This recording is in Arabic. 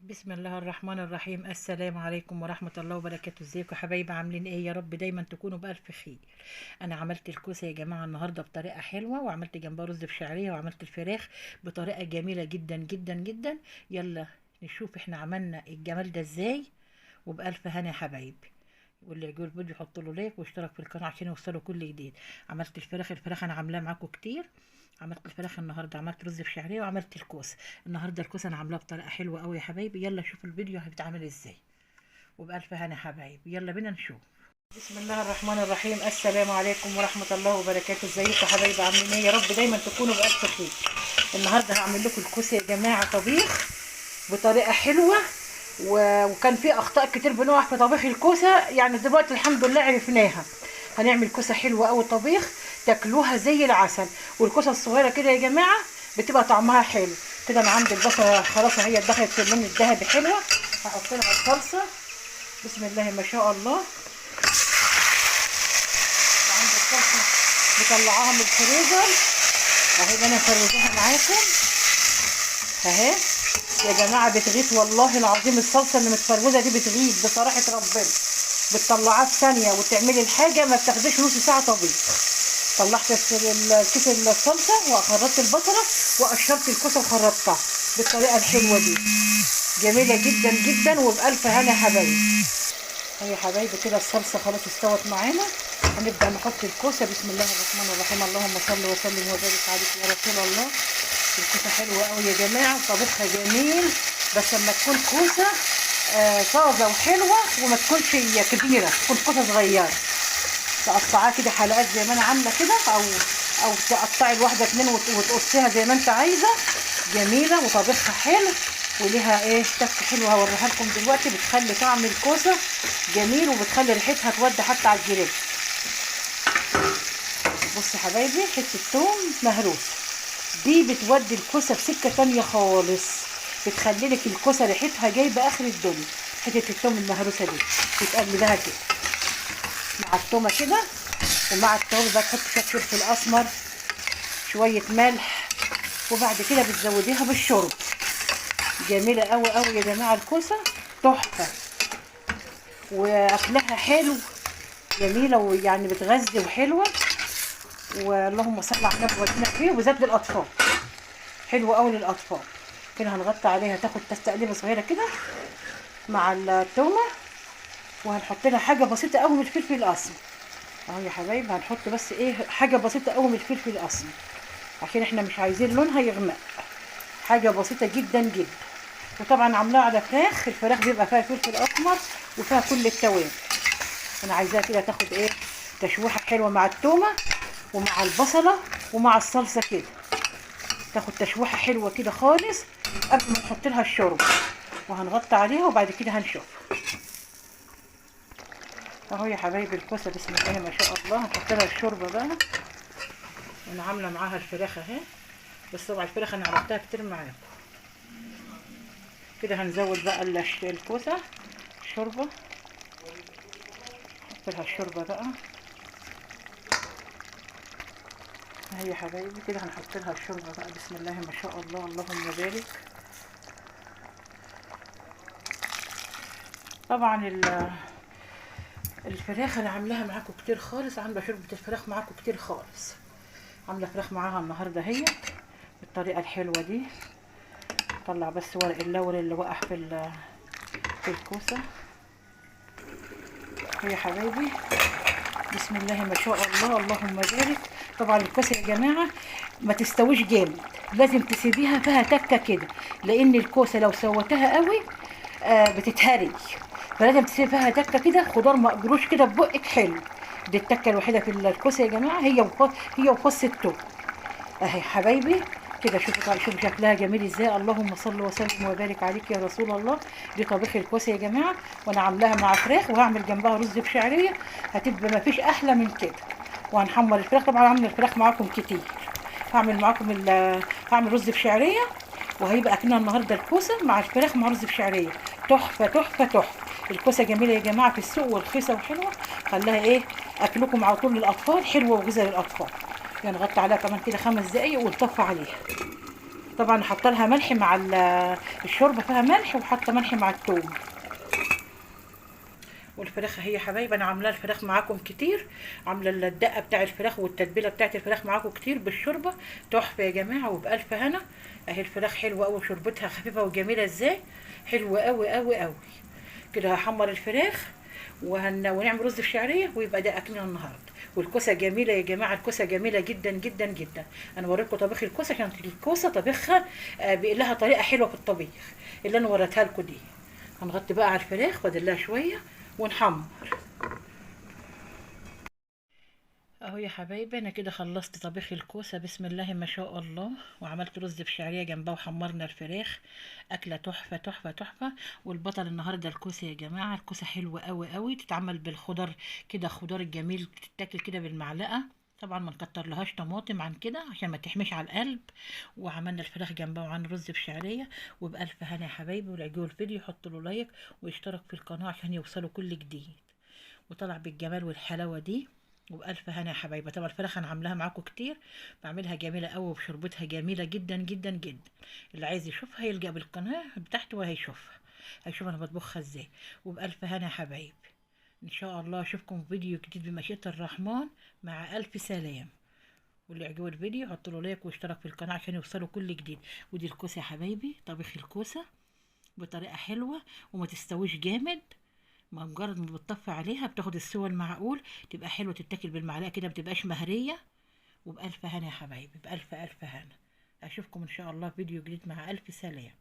بسم الله الرحمن الرحيم. السلام عليكم ورحمة الله وبركاته. ازيكم يا حبايبي؟ عاملين ايه؟ يا رب دايما تكونوا بألف خير. انا عملت الكوسة يا جماعة النهاردة بطريقة حلوة، وعملت جنبها رز بشعرية، وعملت الفراخ بطريقة جميلة جدا جدا جدا. يلا نشوف احنا عملنا الجمال ده ازاي، وبألف هنا يا حبايبي. واللي يعجبه الفيديو يحط له لايك واشترك في القناة عشان يوصله كل جديد. عملت الفراخ انا عاملاها معاكم كتير. عملت الفراخ النهارده، عملت رز بشعريه، وعملت الكوسه. النهارده الكوسه انا عاملاها بطريقه حلوه قوي يا حبايبي. يلا شوفوا الفيديو هيتعمل ازاي، وبألف هنا يا حبايبي. يلا بينا نشوف. بسم الله الرحمن الرحيم. السلام عليكم ورحمه الله وبركاته. ازيكم يا حبايبي؟ عاملين ايه؟ يا رب دايما تكونوا بألف خير. النهارده هعمل لكم الكوسه يا جماعه طبيخ بطريقه حلوه. وكان في اخطاء كتير بنقع في طبيخ الكوسه، يعني دلوقتي الحمد لله عرفناها. هنعمل كوسه حلوه قوي طبيخ تاكلوها زي العسل. والكوسه الصغيره كده يا جماعه بتبقى طعمها حلو. كده انا عندي البصله خلاص هي دخلت في اللون الذهبي حلوه. هحط لها الصلصه. بسم الله ما شاء الله. وعندي الصلصه مطلعاها من الفريزر اهي، انا مفرزاها معاكم اهي يا جماعه. بتغيث والله العظيم، الصلصه اللي متفروزه دي بتغيث بصراحه ربنا. بتطلعها في ثانيه وتعملي الحاجه ما بتاخديش نص ساعه طبيخ. طلعت كيس الصلصه وخرطت البصله وقشرت الكوسه وخرطتها بالطريقه الحلوه دي. جميله جدا جدا وبألف هنا يا حبايبي. اهي يا حبايبي كده الصلصه خلاص استوت معانا. هنبدا نحط الكوسه. بسم الله الرحمن الرحيم. اللهم صل وسلم وبارك عليك يا رسول الله. الكوسه حلوه قوي يا جماعه، طبخها جميل. بس لما تكون كوسه طازه وحلوه، وما تكونش كبيره، تكون كوسه صغيره. تقطعيها كده حلقات زي ما انا عامله كده، او تقطعي الواحده اتنين وتقصيها زي ما انت عايزه. جميله وطبخها حلو وليها ايه تكه حلوه. هوريها لكم دلوقتي. بتخلي طعم الكوسه جميل وبتخلي ريحتها تودي حتى على الجريل. بصوا يا حبايبي، حته ثوم مهروسه دي بتودي الكوسه في سكه تانيه خالص. بتخلي لك الكوسه ريحتها جايبه اخر الدنيا. حته الثوم المهروسه دي بتقلبها كده مع التومه كده. ومع التوم بقى تحط شويه فلفل اسمر، شويه ملح، وبعد كده بتزوديها بالشرب. جميله قوي قوي يا جماعه الكوسه، تحفه واكلها حلو. جميله ويعني بتغذي وحلوه. واللهم صل على النبي ودينا فيه، وبالذات للاطفال حلوه قوي للاطفال. كده هنغطي عليها تاخد تقليبه صغيره كده مع التومه. وهنحط لها حاجه بسيطه قوي من الفلفل الاسمر اهو يا حبايبي. هنحط بس ايه حاجه بسيطه قوي من الفلفل الاسمر عشان احنا مش عايزين لونها يغمق. حاجه بسيطه جدا جدا. وطبعا عاملاها على فراخ. الفراخ بيبقى فيها فلفل اسمر وفيها كل التوابل. انا عايزاها كده تاخد ايه تشويحه حلوه مع التومه ومع البصله ومع الصلصه كده. تاخد تشويحه حلوه كده خالص قبل ما نحط لها الشوربه. وهنغطي عليها وبعد كده هنشوف اهو يا حبايبي الكوسه. بسم الله ما شاء الله. هنحط لها الشوربه بقى. انا عامله معاها الفراخ اهي، بس طبعا الفراخ انا عرفتها كتير معاكم. كده هنزود بقى الكوسه الشوربه. نحط لها الشوربه بقى اهي يا حبايبي. كده هنحط لها الشوربه بقى. بسم الله ما شاء الله. اللهم بارك. طبعا الفراخ انا عاملاها معاكم كتير خالص. عامله شوربه الفراخ معاكم كتير خالص. عامله فراخ معاها النهارده هي بالطريقه الحلوه دي. طلع بس ورق اللوري اللي وقع في الكوسه يا حبايبي. بسم الله ما شاء الله. اللهم بارك. طبعا الكوسه يا جماعه ما تستويش جامد، لازم تسيبيها فيها تكه كده، لان الكوسه لو سوتها قوي بتتهري. فلازم تسيبي فيها تكه كده، خضار مقجروش كده ببقك حلو. دي التكه الوحيده في الكوسه يا جماعه، هي وفص الثوم اهي حبايبي. كده شوفوا شكلها جميل ازاي. اللهم صل وسلم وبارك عليك يا رسول الله. دي طبيخ الكوسه يا جماعه، وانا عاملاها مع فراخ، وهعمل جنبها رز بشعريه. هتبقى ما فيش احلى من كده. وهنحمر الفراخ. طبعا هعمل الفراخ معاكم كتير. هعمل معاكم هعمل رز بشعريه، وهيبقى اكلنا النهارده الكوسه مع الفراخ مع رز بشعريه. تحفه تحفه تحفه. الكوسه جميله يا جماعه في السوق ورخيصه وحلوه. خليها ايه اكلكم على طول للاطفال، حلوه وغذاء للاطفال. يعني نغطي عليها كمان كده 5 دقايق ونطفي عليها. طبعا حاطه لها ملح مع الشوربه، فيها ملح، وحاطه ملح مع الثوم. والفراخ اهي يا حبايبي، انا عامله الفراخ معاكم كتير، عامله الدقه بتاع الفراخ والتتبيله بتاعت الفراخ معاكم كتير بالشوربه، تحفه يا جماعه وبالف هنا. اهي الفراخ حلوه قوي، شوربتها خفيفه وجميله ازاي، حلوه قوي قوي قوي. كده هحمر الفراخ ونعمل رز الشعريه، ويبقى ده اكلنا النهارده. والكوسه جميله يا جماعه، الكوسه جميله جدا جدا جدا. انا وريتكم طبيخ الكوسه، عشان الكوسه طبيخها بيقول لها طريقه حلوه في الطبيخ اللي انا وريتها لكم دي. هنغطي بقى على الفراخ، فاضل لها شويه ونحمر. اهو يا حبايبي، انا كده خلصت طبيخ الكوسه، بسم الله ما شاء الله، وعملت رز بشعريه جنبها، وحمرنا الفراخ. اكله تحفه تحفه تحفه. والبطل النهارده الكوسه يا جماعه، الكوسه حلوه قوي قوي، تتعمل بالخضر كده، خضار الجميل، تتاكل كده بالمعلقه. طبعا ما نكتر لهاش طماطم عن كده عشان ما تحمش على القلب. وعملنا الفراخ جنبها، وعملنا رز بشعريه. وبألف هنا يا حبايبي، واللي يعجبه الفيديو يحط له لايك ويشترك في القناه عشان يوصلوا كل جديد. وطلع بالجمال والحلاوه دي. وبألف هنا يا حبايبي. طبعا الفراخ انا عاملاها معاكم كتير، بعملها جميله قوي، وبشربتها جميله جدا جدا جدا. اللي عايز يشوفها يلجأ بالقناه بتاعتي وهيشوفها، هيشوف انا بطبخها ازاي. وبألف هنا يا حبايبي. ان شاء الله اشوفكم في فيديو جديد بمشيئه الرحمن، مع الف سلام. واللي يعجبه الفيديو حط له لايك واشترك في القناه عشان يوصلوا كل جديد. ودي الكوسه يا حبايبي، طبيخ الكوسه بطريقه حلوه، وما تستويش جامد. مجرد ما بتطفي عليها بتاخد السوى المعقول، تبقى حلوه، تتاكل بالمعلقه كده، متبقاش مهريه. وبألف هنا يا حبايبي، بألف ألف هنا. أشوفكم إن شاء الله في فيديو جديد، مع ألف سلام.